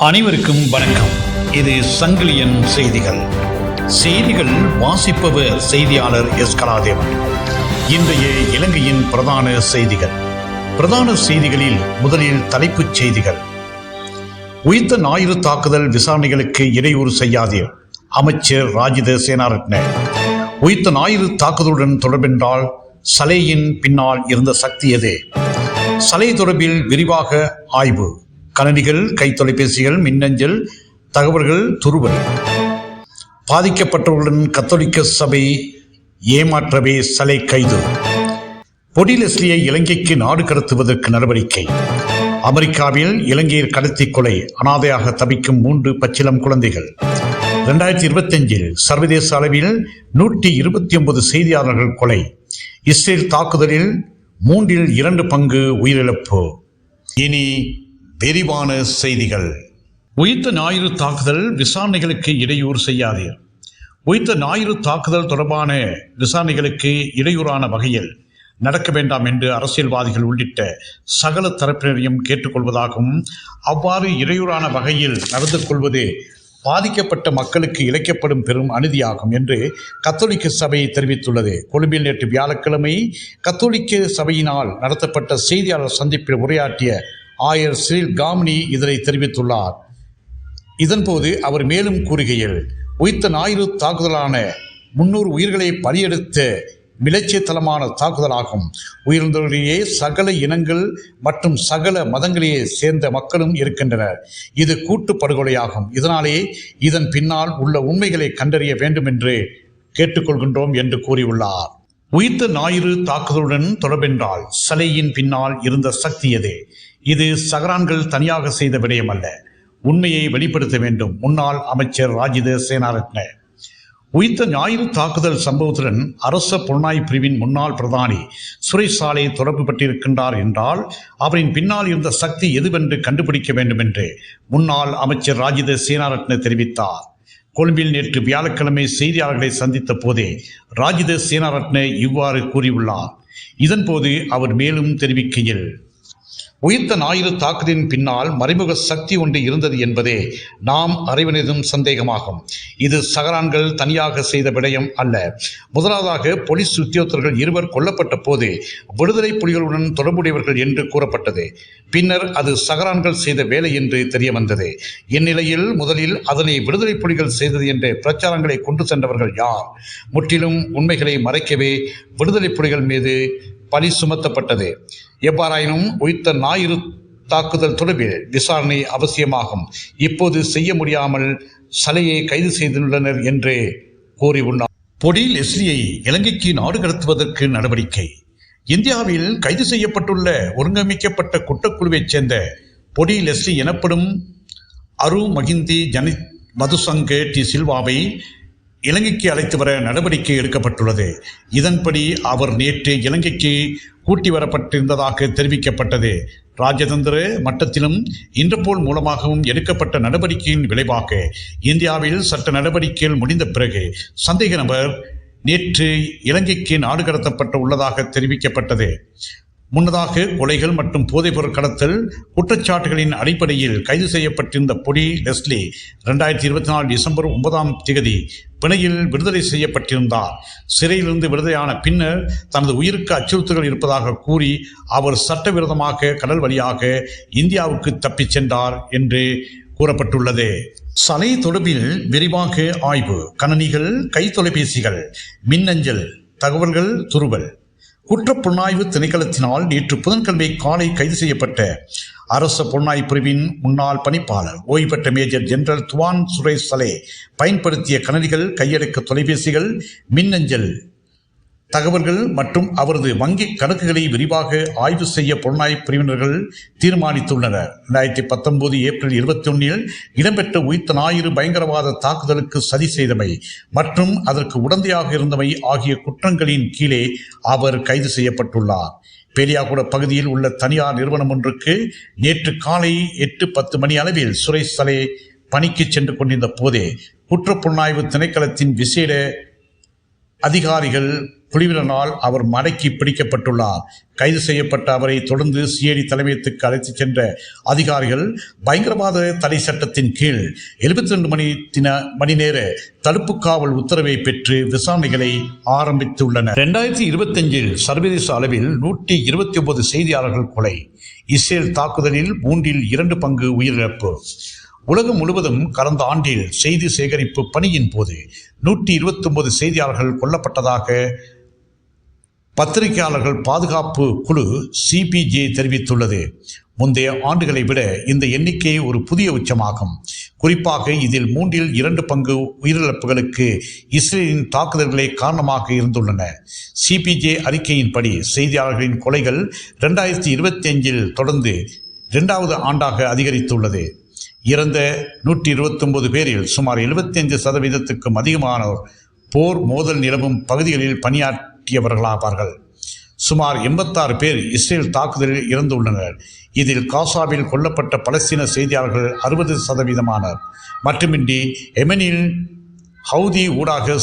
அனைவருக்கும் வணக்கம். இது சங்கிலியன் செய்திகள். செய்திகள் வாசிப்பவர் செய்தியாளர் எஸ். கலாதேவன். இன்றைய இலங்கையின் பிரதான செய்திகளில் முதலில் தலைப்புச் செய்திகள். உயிர்த்த ஞாயிறு தாக்குதல் விசாரணைகளுக்கு இடையூறு செய்யாதீர், அமைச்சர் ராஜித சேனாரட்ன. உயிர்த்த ஞாயிறு தாக்குதலுடன் தொடர்பென்றால் சலேயின் பின்னால் இருந்த சக்தி எது? சலே தொடர்பில் விரிவாக ஆய்வு. கணனிகள், கைத்தொலைபேசிகள், மின்னஞ்சல் தகவல்கள் துருவல். பாதிக்கப்பட்டவர்களுடன் கத்தோலிக்க சபை ஏமாற்றவே சலே கைது. பொடி லெஸ்லியை இலங்கைக்கு நாடு கடத்துவதற்கு நடவடிக்கை. அமெரிக்காவில் இலங்கையர் கடத்தி கொலை, அனாதையாக தவிக்கும் 3 பச்சிளம் குழந்தைகள். 2025 சர்வதேச அளவில் 129 செய்தியாளர்கள் கொலை. இஸ்ரேல் தாக்குதலில் 2/3 பங்கு உயிரிழப்பு. இனி விரிவான செய்திகள். உயிர்த்த ஞாயிறு தாக்குதல் விசாரணைகளுக்கு இடையூறு செய்யாதீர். உயிர்த்த ஞாயிறு தாக்குதல் தொடர்பான விசாரணைகளுக்கு இடையூறான வகையில் நடக்க வேண்டாம் என்று அரசியல்வாதிகள் உள்ளிட்ட சகல தரப்பினரையும் கேட்டுக்கொள்வதாகவும், அவ்வாறு இடையூறான வகையில் நடந்து கொள்வது பாதிக்கப்பட்ட மக்களுக்கு இழைக்கப்படும் பெரும் அநீதியாகும் என்று கத்தோலிக்க சபை தெரிவித்துள்ளது. கொழும்பில் நேற்று வியாழக்கிழமை கத்தோலிக்க சபையினால் நடத்தப்பட்ட செய்தியாளர் சந்திப்பில் உரையாற்றிய ஆயர் சிரில் காம்னி இதனை தெரிவித்துள்ளார். இதன்போது அவர் மேலும் கூறுகையில், உயிர்த்த ஞாயிறு தாக்குதலான 300 உயிர்களை பலியெடுத்த மிலச்சியத்தலமான தாக்குதலாகும். உயிரிழந்தவர்களிடையே சகல இனங்கள் மற்றும் சகல மதங்களையே சேர்ந்த மக்களும் இருக்கின்றனர். இது கூட்டு படுகொலையாகும். இதனாலே இதன் பின்னால் உள்ள உண்மைகளை கண்டறிய வேண்டும் என்று கேட்டுக்கொள்கின்றோம் என்று கூறியுள்ளார். உயிர்த்த ஞாயிறு தாக்குதலுடன் தொடர்பென்றால் சலேயின் பின்னால் இருந்த சக்தி எது? இது சகரான்கள் தனியாக செய்த விடயம் அல்ல. உண்மையை வெளிப்படுத்த வேண்டும். முன்னாள் அமைச்சர் ராஜித சேனாரட்ன. உயிர்த்த ஞாயிறு தாக்குதல் சம்பவத்துடன் அரச புலனாய்வு பிரிவின் முன்னாள் பிரதானி சுரேஷ் சாலே தொடர்பு பட்டிருக்கின்றார் என்றால் அவரின் பின்னால் இருந்த சக்தி எதுவென்று கண்டுபிடிக்க வேண்டும் என்று முன்னாள் அமைச்சர் ராஜித சேனாரட்ன தெரிவித்தார். கொழும்பில் நேற்று வியாழக்கிழமை செய்தியாளர்களை சந்தித்த போதே ராஜித சேனாரட்ன இவ்வாறு கூறியுள்ளார். இதன்போது அவர் மேலும் தெரிவிக்கையில், உயிர்த்த ஞாயிறு தாக்குதலின் பின்னால் மறைமுக சக்தி ஒன்று இருந்தது என்பதே நாம் அறிவனதும் சந்தேகமாகும். இது சகரான்கள் தனியாக செய்த விடயம் அல்ல. முதலாவதாக போலீஸ் உத்தியோகத்தர்கள் 2 கொல்லப்பட்ட போது விடுதலை புலிகளுடன் தொடர்புடையவர்கள் என்று கூறப்பட்டது. பின்னர் அது சகரான்கள் செய்த வேலை என்று தெரிய வந்தது. இந்நிலையில் முதலில் அதனை விடுதலை புலிகள் செய்தது என்ற பிரச்சாரங்களை கொண்டு சென்றவர்கள் யார்? முற்றிலும் உண்மைகளை மறைக்கவே விடுதலை புலிகள் மீது பழி சுமத்தப்பட்டது. எவ்வாறாயினும் உயிர்த்த ஞாயிறு தாக்குதல் தொடர்பில் விசாரணை அவசியமாகும். இப்போது செய்ய முடியாமல் சலேயை கைது செய்துள்ளனர் என்று கூறியுள்ளார். பொடி லெஸ்லியை இலங்கைக்கு நாடு கடத்துவதற்கு நடவடிக்கை. இந்தியாவில் கைது செய்யப்பட்டுள்ள ஒருங்கமைக்கப்பட்ட குற்றக்குழுவைச் சேர்ந்த பொடி லெஸ்லி எனப்படும் அரு மகிந்தி ஜனித் மதுசங்க டி சில்வாவை இலங்கைக்கு அழைத்து வர நடவடிக்கை எடுக்கப்பட்டுள்ளது. இதன்படி அவர் நேற்று இலங்கைக்கு கூட்டி வரப்பட்டிருந்ததாக தெரிவிக்கப்பட்டது. ராஜதந்திர மட்டத்திலும் இன்டர்போல் மூலமாகவும் எடுக்கப்பட்ட நடவடிக்கையின் விளைவாக இந்தியாவில் சட்ட நடவடிக்கைகள் முடிந்த பிறகு சந்தேக நபர் நேற்று இலங்கைக்கு நாடு கடத்தப்பட்டு உள்ளதாக தெரிவிக்கப்பட்டது. முன்னதாக கொலைகள் மற்றும் போதைப்பொருள் கடத்தல் குற்றச்சாட்டுகளின் அடிப்படையில் கைது செய்யப்பட்டிருந்த பொடி லெஸ்லி 2024 டிசம்பர் 9 பிணையில் விடுதலை செய்யப்பட்டிருந்தார். சிறையிலிருந்து விடுதலையான பின்னர் தனது உயிருக்கு அச்சுறுத்தல்கள் இருப்பதாக கூறி அவர் சட்டவிரோதமாக கடல் வழியாக இந்தியாவுக்கு தப்பிச் சென்றார் என்று கூறப்பட்டுள்ளது. சலே தொடர்பில் விரிவாக ஆய்வு. கணனிகள், கைத்தொலைபேசிகள், மின்னஞ்சல் தகவல்கள் துருவல். குற்றப்புலனாய்வு திணைக்களத்தினால் நேற்று புதன்கிழமை காலை கைது செய்யப்பட்ட அரச புலனாய்வு பிரிவின் முன்னாள் பணிப்பாளர் ஓய்வு பெற்ற மேஜர் ஜெனரல் துவான் சுரேஷ் சலே பயன்படுத்திய கணனிகள், கையடக்க தொலைபேசிகள், மின்னஞ்சல் தகவல்கள் மற்றும் அவரது வங்கி கணக்குகளை விரிவாக ஆய்வு செய்ய புலனாய்வு பிரிவினர்கள் தீர்மானித்துள்ளனர். 2019 ஏப்ரல் 21 இடம்பெற்ற உயிர்த்த ஞாயிறு பயங்கரவாத தாக்குதலுக்கு சதி செய்தமை மற்றும் அதற்கு உடந்தையாக இருந்தமை ஆகிய குற்றங்களின் கீழே அவர் கைது செய்யப்பட்டுள்ளார். பேலியாகுட பகுதியில் உள்ள தனியார் நிறுவனம் ஒன்றுக்கு நேற்று காலை 8:10 மணி அளவில் சுரேஷ் சலே பணிக்கு சென்று கொண்டிருந்த போதே குற்றப்புலனாய்வு திணைக்களத்தின் விசேட அதிகாரிகள் குழுவினரால் அவர் மடக்கி பிடிக்கப்பட்டுள்ளார். கைது செய்யப்பட்ட அவரை தொடர்ந்து சிஐடி தலைமையகத்துக்கு அழைத்துச் சென்ற அதிகாரிகள் பயங்கரவாத தடை சட்டத்தின் கீழ் 72 மணி நேர தடுப்பு காவல் உத்தரவை பெற்று விசாரணைகளை ஆரம்பித்துள்ளனர். 2025 சர்வதேச அளவில் 129 செய்தியாளர்கள் கொலை. இஸ்ரேல் தாக்குதலில் 2 பங்கு உயிரிழப்பு. உலகம் முழுவதும் கடந்த ஆண்டில் செய்தி சேகரிப்பு பணியின் போது 129 செய்தியாளர்கள் கொல்லப்பட்டதாக பத்திரிகையாளர்கள் பாதுகாப்பு குழு சிபிஜே தெரிவித்துள்ளது. முந்தைய ஆண்டுகளை விட இந்த எண்ணிக்கை ஒரு புதிய உச்சமாகும். குறிப்பாக இதில் 2 பங்கு உயிரிழப்புகளுக்கு இஸ்ரேலின் தாக்குதல்களே காரணமாக இருந்துள்ளன. சிபிஜே அறிக்கையின்படி செய்தியாளர்களின் கொலைகள் 2025 தொடர்ந்து 2வது ஆண்டாக அதிகரித்துள்ளது. இறந்த 129 பேரில் சுமார் 75% அதிகமானோர் போர் மோதல் நிலவும் பகுதிகளில் பணியாற்றியவர்களாவார்கள். சுமார் 86 பேர் இஸ்ரேல் தாக்குதலில் இறந்துள்ளனர். இதில் காசாவில் கொல்லப்பட்ட பலஸ்தீன செய்தியாளர்கள் 60% மட்டுமின்றி எமனில் ஹவுதி ஊடக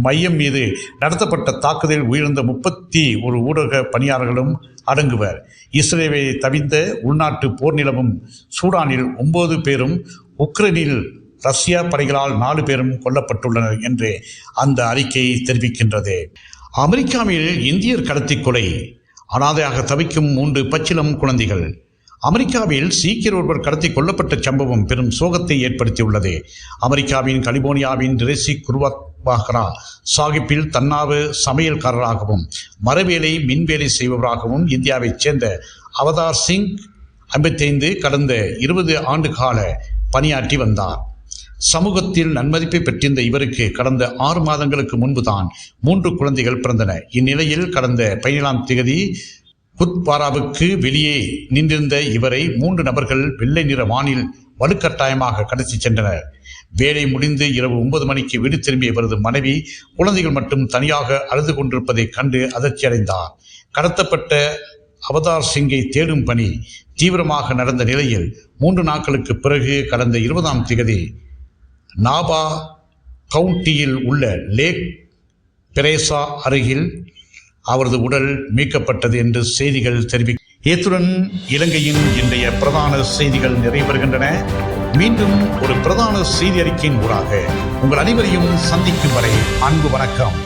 மையம் மீது நடத்தப்பட்ட தாக்குதலில் உயிரிழந்த 31 ஊடக பணியாளர்களும் அடங்குவர். இஸ்ரேலை தவிர்த்த உள்நாட்டு போர் நிலவும் சூடானில் 9 பேரும், உக்ரைனில் ரஷ்யா படைகளால் 4 பேரும் கொல்லப்பட்டுள்ளனர் என்று அந்த அறிக்கை தெரிவிக்கின்றது. அமெரிக்காவில் இந்தியர் கடத்தி கொலை. அனாதையாக தவிக்கும் 3 பச்சிளம் குழந்தைகள். அமெரிக்காவில் சீக்கியர் ஒருவர் கடத்தி கொல்லப்பட்ட சம்பவம் பெரும் சோகத்தை ஏற்படுத்தியுள்ளது. அமெரிக்காவின் கலிபோர்னியாவின் ரெசி குருவாக்ரா சாகிப்பில் தன்னார்வ சமையல்காரராகவும் மரவேலை மின்வேலை செய்பவராகவும் இந்தியாவைச் சேர்ந்த அவதார் சிங் 55 கடந்த 20 ஆண்டு கால பணியாற்றி வந்தார். சமூகத்தில் நன்மதிப்பை பெற்றிருந்த இவருக்கு கடந்த 6 மாதங்களுக்கு முன்புதான் 3 குழந்தைகள் பிறந்தன. இந்நிலையில் கடந்த 17ஆம் தேதி குத்பாராவுக்கு வெளியே நின்றிருந்த இவரை 3 நபர்கள் வெள்ளை நிற வானில் வலுக்கட்டாயமாக கடத்தி சென்றனர். வேலை முடிந்து இரவு 9 மணிக்கு வீடு திரும்பிய இவரது மனைவி குழந்தைகள் மட்டும் தனியாக அழுது கொண்டிருப்பதைக் கண்டு அதிர்ச்சியடைந்தார். கடத்தப்பட்ட அவதார் சிங்கை தேடும் பணி தீவிரமாக நடந்த நிலையில் 3 நாட்களுக்கு பிறகு கடந்த 20ஆம் தேதி நாபா கவுண்டியில் உள்ள லேக் பெரேசா அருகில் அவரது உடல் மீட்கப்பட்டது என்று செய்திகள் இத்துடன் இலங்கையின் இன்றைய பிரதான செய்திகள் நிறைவருகின்றன. மீண்டும் ஒரு பிரதான செய்தி அறிக்கையின் ஊடாக உங்கள் அனைவரையும் சந்திக்கும் வரை அன்பு வணக்கம்.